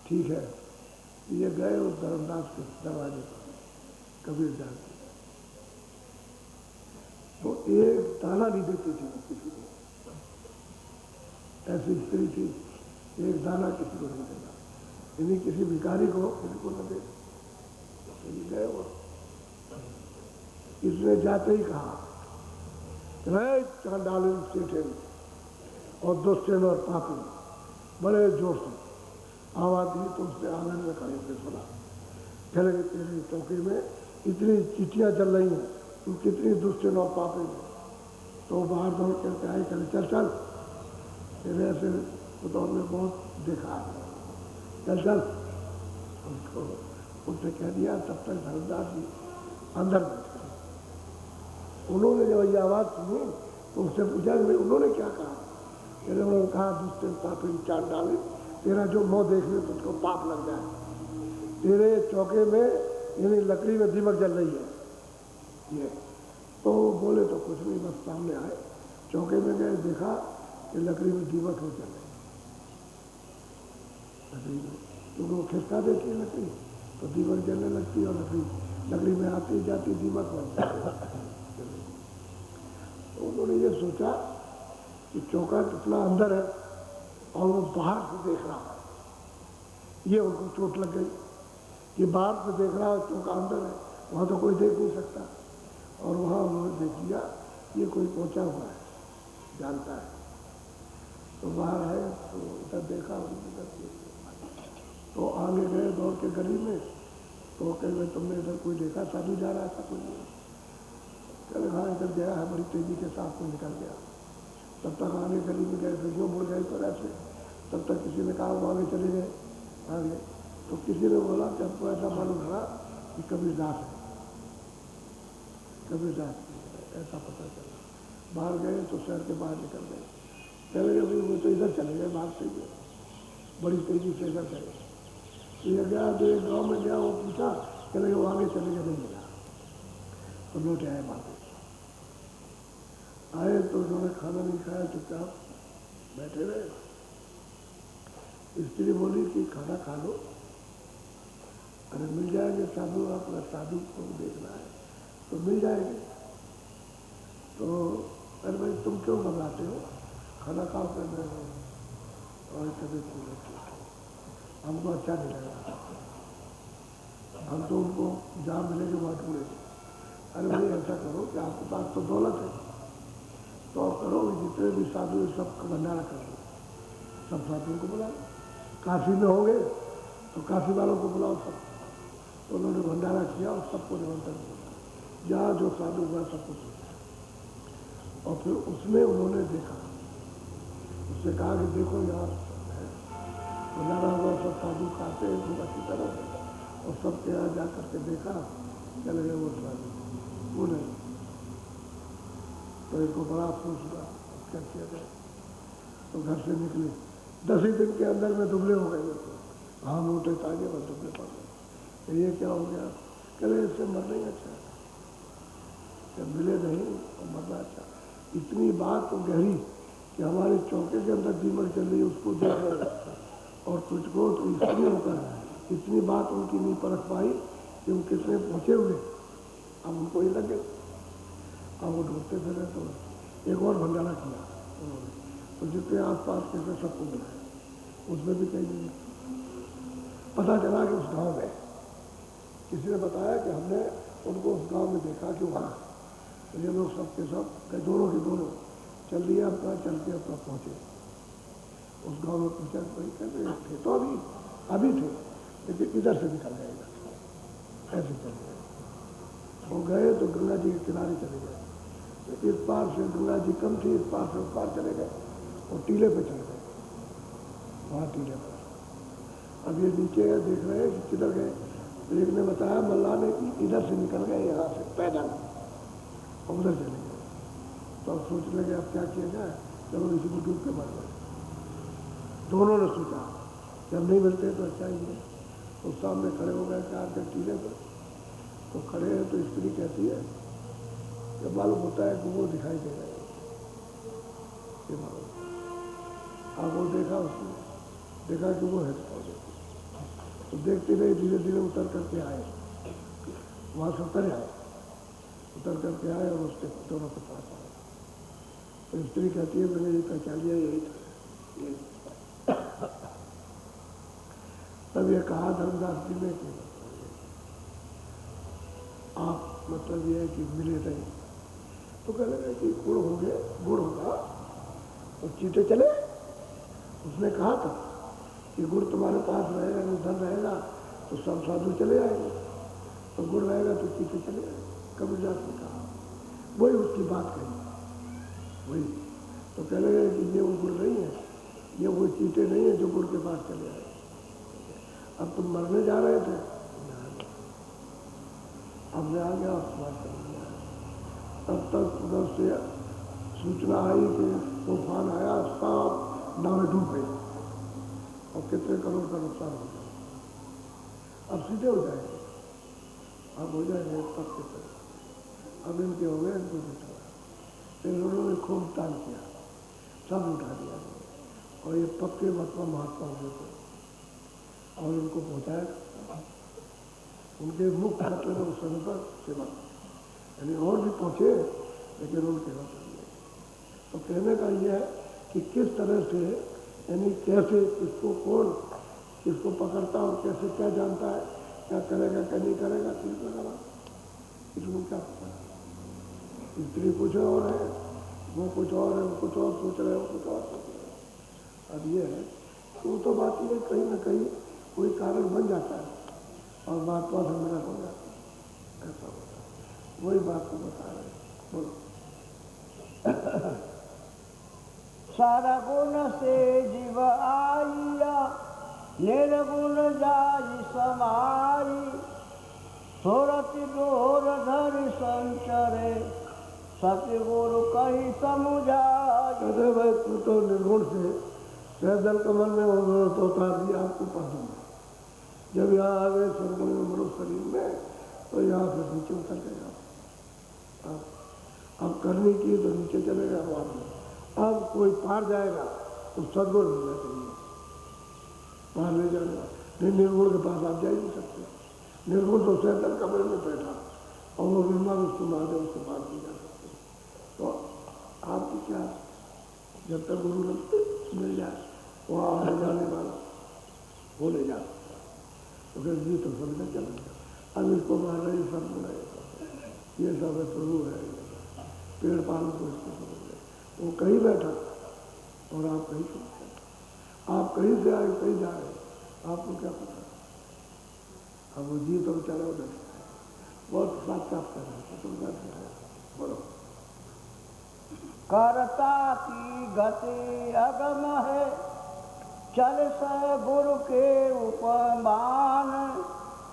ठीक है, ये गए उस धर्मदास के दरवाजे पर, कबीरदास जी। तो एक दाना नहीं देती थी वो किसी को, ऐसी स्त्री थी, एक दाना किसी को नहीं देना, यानी किसी भिखारी को किसी को न दे। तो गए वो, इसने जाते ही कहा, चांडाल सेठे और दुष्टन और पापी, बड़े जोर से आवाज दी। तो उसने आंगन में खड़े होकर सुना, चले तेरी चौकी में इतनी चिट्ठियां चल रही हैं, तू कितनी दुष्टन और पापी है। तो बाहर दौड़ करके आई, चल चल चल, तेरे ऐसे तो हमने बहुत देखा है, चल चल। उसको उसने कह दिया। तब तक धर्मदास जी अंदर बैठे। उन्होंने जब ये आवाज़ सुनी तो उससे पूछा कि उन्होंने क्या कहा। कहते उन्होंने कहा, दुष्टन पापी चाट डाले, तेरा जो मुँह देखने तो उसको पाप लग जाए। तेरे चौके में यानी लकड़ी में दीमक जल रही है। ये तो बोले तो कुछ नहीं, बस सामने आए, चौके में गए, देखा कि लकड़ी में दीमक हो चल रही। लकड़ी में क्योंकि वो खिसका देती है लकड़ी, तो दीमक जलने लगती है, और लकड़ी में आती जाती दीमक बन जाती है। तो उन्होंने ये सोचा कि चौका कितना अंदर है और वो बाहर से देख रहा है। ये उनको चोट लग गई कि बाहर से देख रहा है, चौका अंदर है, वहाँ तो कोई देख नहीं सकता। और वहाँ उन्होंने देख लिया ये कोई पहुँचा हुआ है, जानता है। तो बाहर आए तो इधर देखा, तो आगे गए दौड़ के गली में। तो कह रहे तुमने इधर कोई देखा, साधु जा रहा था कोई? चले हाँ, इधर गया है, बड़ी तेजी के साथ कोई निकल गया। तब तक आगे गली में गए, फिर जो मुड़ गए तो ऐसे। तब तक किसी ने कहा वो आगे चले गए, आगे। तो किसी ने बोला कि हमको ऐसा मालूम पड़ा कि कबीरदास है, कबीरदास ऐसा पता चला। बाहर गए तो शहर के बाहर निकल गए। चले गए वो तो इधर चले गए, बाहर से गए, बड़ी तेजी से इधर चले। तो ये गया तो एक गाँव में गया, वो पूछा, चले वो आगे चले गए, नहीं मिला। तो लौटे आए वापस। आए तो उन्होंने खाना नहीं खाया, चुपचाप बैठे रहे। स्त्री बोली कि खाना खा लो। अरे मिल जाएंगे साधु, अपना साधु को देखना है तो मिल जाएंगे। तो अरे भाई तुम क्यों घबराते हो, खाना खाओ कर रहे हो, और तबीयत नहीं लगती, हमको अच्छा नहीं लगा, हम तो उनको जहाँ मिलेंगे वहाँ ढूंढेंगे। अरे भाई ऐसा करो कि आपके पास तो दौलत है, तो आप करो जितने भी साधु सबका भंडारा कर दो, सब साधुओं को बुलाओ। काशी में होंगे तो काशी वालों को बुलाओ सब। तो उन्होंने भंडारा किया और सबको निमंत्रण दिया, जहाँ जो साधु हुआ सबको पूछा। और फिर उसमें उन्होंने देखा, उससे कहा कि देखो यहाँ भंडारा हुआ, सब साधु खाते हैं खूब अच्छी तरह से। और सबके यहाँ जा करके देखा, चले गए वो साधु, वो नहीं। तो इनको बड़ा अफसोस हुआ, क्या किया जाए। तो घर से निकले, 10 ही दिन के अंदर में दुबले हो गए। तो हाँ, मोटे ताजे और दुबले पड़ गए। तो ये क्या हो गया, कहले इससे मरना ही अच्छा, जब मिले नहीं और मरना अच्छा। इतनी बात तो गहरी कि हमारे चौके के अंदर दीमक चल रही है, उसको देख रहे, और तुझको तो इसलिए होकर इतनी बात उनकी नहीं परख पाई कि वो किसने पहुँचे हुए, अब उनको ही लग गए। अब वो ढूंढते फिरे तो एक और भंडारा किया उन्होंने, तो जितने आसपास के थे सबको बुलाया, उसमें भी कहीं नहीं। पता चला कि उस गांव में किसी ने बताया कि हमने उनको उस गांव में देखा कि वहाँ तो ये लोग सबके सब दोनों के दोनों चल दिया अपना, चल के अपना पहुँचे उस गांव में। पूछा कोई कहते थे तो अभी थे, लेकिन इधर से निकल गए, इधर ऐसे चल गए। वो गए तो गंगा जी के किनारे चले गए, तो इस पार से गंगा जी कम थी, इस पार से उस पार चले गए और टीले पे चले गए, वहाँ टीले पर। अब ये नीचे देख रहे हैं कि किधर गए, तो एक ने बताया मल्ला ने कि इधर से निकल गए यहाँ से पैदल और उधर चले गए। तो अब सोचने लगे अब क्या किया जाए, चलो इसी को डूब के मर गए। दोनों ने सोचा जब नहीं मिलते तो अच्छा ही है। तो सामने खड़े हो गए चार के टीले पर, तो खड़े हैं तो स्त्री कहती है जब मालूम होता है कि वो दिखाई दे रहे हैं, ये मालूम। अब वो देखा, उसने देखा कि वो है पौधे, तो देखते रहे धीरे धीरे उतर करके आए, वहाँ से उतर करके आए और उसके दोनों के पास आए। तो स्त्री कहती है मैंने ये पहचान लिया, यही था। तब ये कहा धर्मदास जी ने कि आप मतलब ये है कि मिले नहीं। तो कह लगे कि गुड़ होगा तो चीटे चले। उसने कहा था कि गुड़ तुम्हारे पास रहेगा, धन रहेगा तो सब साधु चले आएंगे, तो गुड़ रहेगा तो चीटे चले आएंगे। कबीरदास ने कहा, वही उसकी बात कही, वही। तो कह लगे कि ये वो गुड़ नहीं है, ये वो चीटे नहीं है जो गुड़ के पास चले आए। अब तुम मरने जा रहे थे, अब मैं आ गया और तब तक उधर से सूचना आई कि तूफान आया, सब नावें डूब गई और कितने करोड़ का नुकसान हो गया। अब सीधे हो जाएंगे, अब हो जाएंगे तब कितने, अब इनके हो गए, इनको बिठा। फिर उन्होंने खूब दान किया, सब उठा दिया और ये पक्के महात्मा हुए थे और उनको पहुँचाया। उनके मुख्य मतलब उस समय पर सेवा, यानी और भी पहुँचे लेकिन उनके मतलब नहीं। तो कहने का यह है कि किस तरह से, यानी कैसे किसको कौन किसको पकड़ता और कैसे क्या जानता है, क्या करेगा क्या नहीं करेगा, ठीक लगा इसको क्या पता। स्त्री कुछ और है, वो कुछ और है, वो कुछ और सोच रहे हो, कुछ और सोच रहे हो। अब ये है वो तो बात ये कहीं ना कहीं कोई कारण बन जाता है और महात्मा से मिला हो जाता है, ऐसा होता है। वही बात को बता रहे हैं, बोलो। सारा गुण से जीव आइया, निर्गुण जाई समाई, थोरत डोर धरि संचरे, सतगुरु कही समुझाई। कहते भाई तू तो निर्गुण से सहजल कमल में तो उतार दिया आपको पसंद। जब यहाँ आ गए स्वर्गुण में मनुष्य शरीर में, तो यहाँ से नीचे उतर गए। अब करने की तो नीचे चलेगा वहाँ में। अब कोई पार जाएगा तो सदगुण मिलना चाहिए, पार ले जाएगा। नहीं निर्गुण के पास आप जा ही नहीं सकते। निर्गुण तो सहजल कमल में बैठा और वो निर्मा उसको महादेव उसको पार नहीं जा सकते। तो आपकी क्या, जब तक गुरु मिल जाए वहाँ आने जाने वाला वो ले जा सकता। तो फिर जी तो समझ चलेगा। अब इसको मार रहे सब बुलाए, ये सब है प्रभु है, पेड़ पालन को इसको समझ रहे। वो कहीं बैठा और आप कहीं सुनते, आप कहीं से आए कहीं जा रहे, आपको क्या पता। अब वो जी तो बेचारा उधर बहुत साक्षात कर रहे हैं, तो बोलो। करता की गति अगम है, चल से गुरु के उपमान,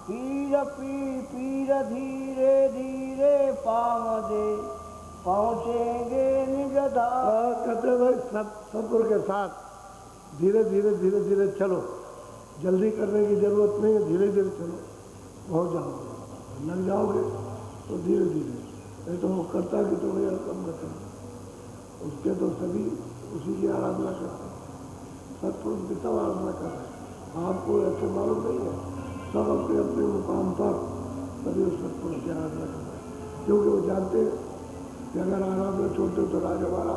पीर पीर धीरे धीरे पाव दे, पहुँचेंगे निज धाम। कहते भाई सतगुरु के साथ धीरे धीरे चलो, जल्दी करने की जरूरत नहीं है, धीरे धीरे चलो, पहुँच जाओगे। लग जाओगे तो धीरे धीरे, नहीं तो वो करता कि तो भैया कम करते, उसके तो सभी उसी की आराधना करते हैं, सतपुरुष की सब आराधना कर रहे हैं। आपको ऐसे मालूम नहीं है, सब अपने अपने मुकाम पर सभी उस सतपुरुष की आराधना कर रहे हैं, क्योंकि वो जानते हैं कि अगर आराधना छोड़ते तो राज हमारा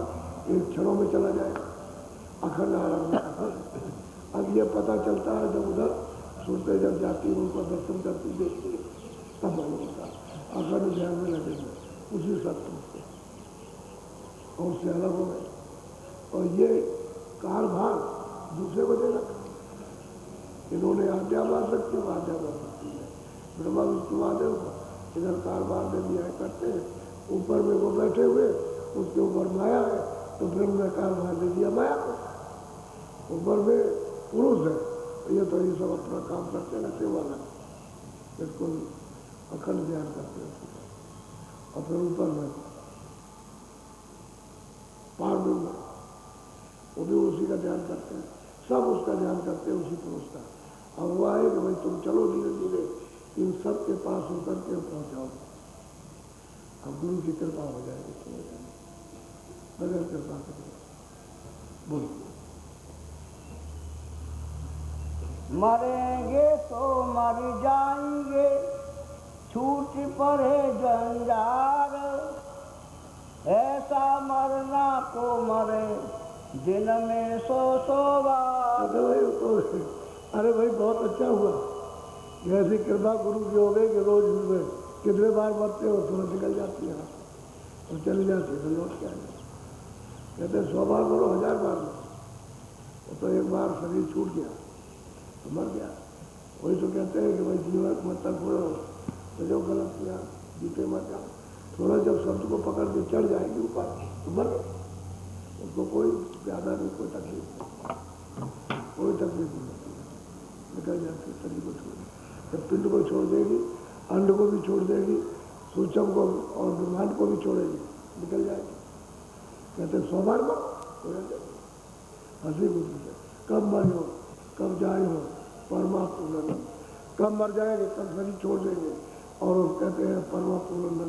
एक क्षणों में चला जाएगा, अखंड आराधना करता है। अब ये पता चलता है जब उधर सुनते, जब जाती है उनका दर्शन करती देखती है, तब मालूम होता है। अखंड ध्यान में लगे हुए, उसी सत्य से और उससे अलग हो गए। और ये कारभार दूसरे को दे रखा। इन्होंने आज्ञावाद शक्ति में आज्ञावाद शक्ति है, ब्रह्मा विष्णु महादेव को इधर कारभार दे दिया है, करते हैं। ऊपर में वो बैठे हुए, उसके ऊपर माया है, तो ब्रह्म ने कारभार दे दिया माया को। ऊपर में पुरुष है, ये तो ये सब अपना काम करते रहते वाला, बिल्कुल अखंड ध्यान करते हैं। और फिर ऊपर में पार्वती में वो भी उसी का ध्यान करते हैं, सब उसका ध्यान करते हैं, उसी पुरुष का। अब वो आए कि भाई तुम चलो धीरे धीरे इन सब के पास उतर के पहुंचाओ। अब गुरु की कृपा हो जाएगी, बगैर कृपा करें। बोलो। मरेंगे तो मर जाएंगे, छूट पड़े जंजार, ऐसा मरना को मरे दिन में 100 बार। अरे भाई बहुत अच्छा हुआ, ऐसी कृपा गुरु की हो गई कि रोज में कितने बार मरते हो, थोड़ा निकल जाती है और चली जाती है, तो लौट के आ जाती। कहते 100 बार मरो, 1000 बार मरो, वो तो एक बार शरीर छूट गया तो मर गया। वही तो कहते हैं कि भाई जीवन मतलब पूरा तो जो गलत किया जीते मर जाओ, थोड़ा जब शब्द को पकड़ के चढ़ जाएगी ऊपर तो मर गए। उसको कोई ज़्यादा नहीं, कोई तकलीफ नहीं, कोई तकलीफ नहीं होती, निकल जाती शरीर को छोड़। जब पिंड को छोड़ देगी, अंड को भी छोड़ देगी, सूचम को और ब्रह्मांड को भी छोड़ेगी, निकल जाएगी। कहते 100 बार मर हो जाएगी। हंसी गुजरी है, कब मर हो, कब जाए हो परमात्मा, कब मर जाएंगे, कब शरीर छोड़ देंगे। और वो कहते हैं परमात्मा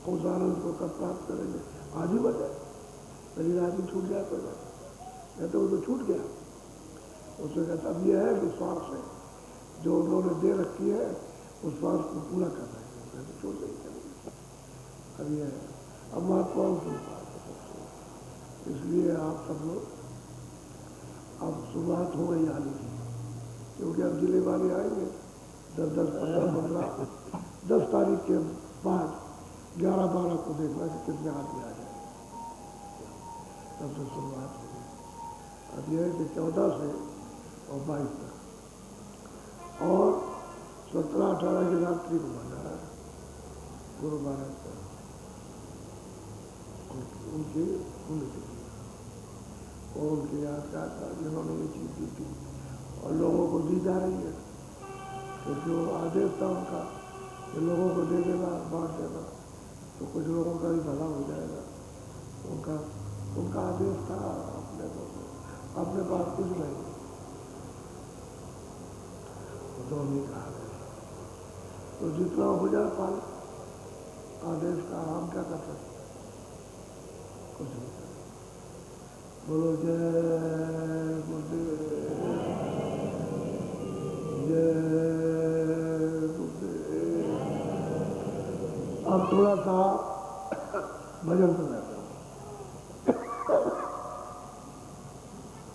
उस आनंद को कब प्राप्त करेंगे, आज ही मर जाए, शरीर आज ही छूट जाए तो जाए। कहते वो तो छूट गया। उसमें कहता अब यह है कि श्वास है जो उन्होंने दे रखी है, उस श्वास को पूरा करना है, कहते छोड़ देंगे चलेंगे। अब यह है, अब महात्माओं की बात है। इसलिए आप सब लोग अब शुरुआत हो गई आने की, क्योंकि अब जिले वाले आएंगे 10, 15 10 तारीख के बाद 11, 12 को देखना कि कितने आदमी आ जाए, तब से शुरुआत होगी। अब यह है कि 14 से और 22 तक और 17, 18 की रात्रि को भंडारा है गुरु महाराज का, उनकी उन्नति और उनके यादगार था जिन्होंने ये चीज़ दी थी और लोगों को दी जा रही है। तो जो आदेश था उनका कि लोगों को दे देना, बांट देना, तो कुछ लोगों का भी भला हो जाएगा। उनका आदेश था। अपने पास कुछ नहीं, तो नहीं कहा गया, तो जितना हो जाए पाल आदेश का, हम क्या कर सकते, कुछ नहीं कर। बोलो जय गुरुदेव, जय गुरुदेव। अब थोड़ा सा भजन सुना।